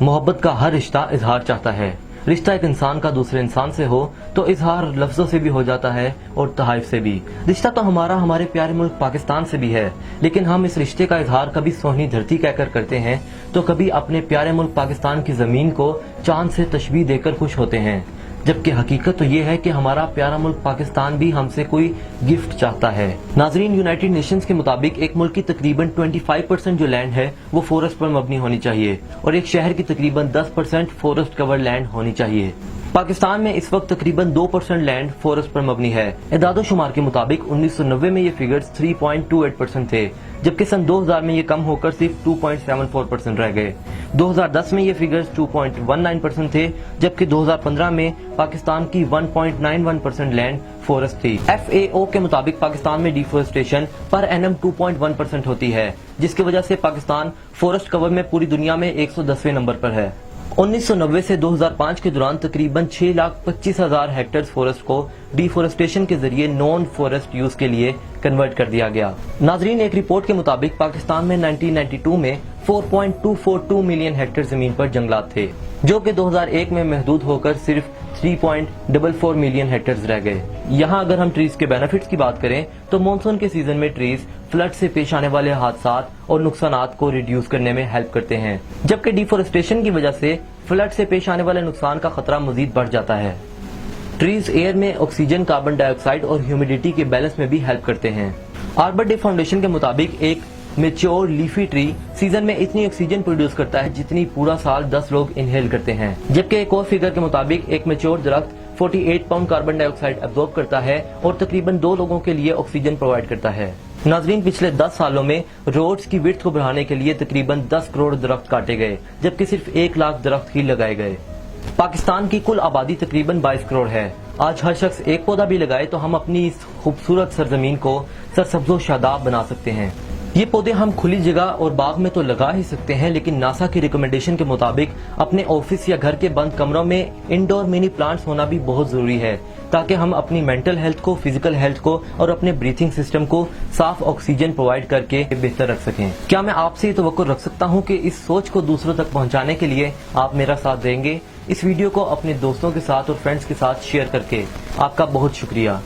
मोहब्बत का हर रिश्ता इजहार चाहता है। रिश्ता एक इंसान का दूसरे इंसान से हो तो इजहार लफ्जों से भी हो जाता है और तहाइफ से भी। रिश्ता तो हमारा हमारे प्यारे मुल्क पाकिस्तान से भी है, लेकिन हम इस रिश्ते का इजहार कभी सोहनी धरती कहकर करते हैं तो कभी अपने प्यारे मुल्क पाकिस्तान की जमीन को चांद से तशबीह देकर खुश होते हैं, जबकि हकीकत तो ये है कि हमारा प्यारा मुल्क पाकिस्तान भी हमसे कोई गिफ्ट चाहता है। नाजरीन, यूनाइटेड नेशंस के मुताबिक एक मुल्क की तकरीबन 25% जो लैंड है वो फॉरेस्ट पर मबनी होनी चाहिए और एक शहर की तकरीबन 10% फॉरेस्ट कवर लैंड होनी चाहिए। पाकिस्तान में इस वक्त तकरीबन 2% लैंड फॉरेस्ट पर मबनी है। इदादो शुमार के मुताबिक 1990 में ये फिगर्स 3.28% थे, जबकि सन 2000 में ये कम होकर सिर्फ 2.74% रह गए। 2010 में ये फिगर्स 2.19% थे, जबकि 2015 में पाकिस्तान की 1.91% लैंड फॉरेस्ट थी। FAO के मुताबिक पाकिस्तान में डिफोरेस्टेशन पर एनम 2.1% होती है, जिसकी वजह से पाकिस्तान फॉरेस्ट कवर में पूरी दुनिया में 110वें नंबर पर है। 1990 से 2005 के दौरान तकरीबन 6,25,000 हेक्टेयर फॉरेस्ट को डिफोरेस्टेशन के जरिए नॉन फॉरेस्ट यूज के लिए कन्वर्ट कर दिया गया। नाजरीन, एक रिपोर्ट के मुताबिक पाकिस्तान में 1992 में 4.242 मिलियन हेक्टेयर जमीन पर जंगलात थे, जो कि 2001 में महदूद होकर सिर्फ 3.44 मिलियन हेक्टेयर रह गए। यहाँ अगर हम ट्रीज के बेनिफिट्स की बात करें तो मॉनसून के सीजन में ट्रीज फ्लड से पेश आने वाले हादसात और नुकसानात को रिड्यूस करने में हेल्प करते हैं, जबकि डिफोरेस्टेशन की वजह से फ्लड से पेश आने वाले नुकसान का खतरा मजीद बढ़ जाता है। ट्रीज एयर में ऑक्सीजन, कार्बन डाइऑक्साइड और ह्यूमिडिटी के बैलेंस में भी हेल्प करते हैं। आर्बर डे फाउंडेशन के मुताबिक एक मेच्योर लीफी ट्री सीजन में इतनी ऑक्सीजन प्रोड्यूस करता है जितनी पूरा साल 10 लोग इनहेल करते हैं, जबकि एक और फिगर के मुताबिक एक मेच्योर दरख्त 48 पाउंड कार्बन डाइऑक्साइड एब्जॉर्ब करता है और तकरीबन 2 लोगों के लिए ऑक्सीजन प्रोवाइड करता है। नाजरीन, पिछले 10 सालों में रोड्स की विड्थ को बढ़ाने के लिए तकरीबन 10 करोड़ दरख्त काटे गए, जबकि सिर्फ 1 लाख दरख्त ही लगाए गए। पाकिस्तान की कुल आबादी तकरीबन 22 करोड़ है। आज हर शख्स एक पौधा भी लगाए तो हम अपनी इस खूबसूरत सरजमीन को सरसब्जो शादाब बना सकते हैं। ये पौधे हम खुली जगह और बाग में तो लगा ही सकते हैं, लेकिन नासा की रिकमेंडेशन के मुताबिक अपने ऑफिस या घर के बंद कमरों में इंडोर मिनी प्लांट्स होना भी बहुत जरूरी है, ताकि हम अपनी मेंटल हेल्थ को, फिजिकल हेल्थ को और अपने ब्रीथिंग सिस्टम को साफ ऑक्सीजन प्रोवाइड करके बेहतर रख सकें। क्या मैं आपसे ये तवक्को रख सकता हूँ कि इस सोच को दूसरों तक पहुँचाने के लिए आप मेरा साथ देंगे? इस वीडियो को अपने दोस्तों के साथ और फ्रेंड्स के साथ शेयर करके आपका बहुत शुक्रिया।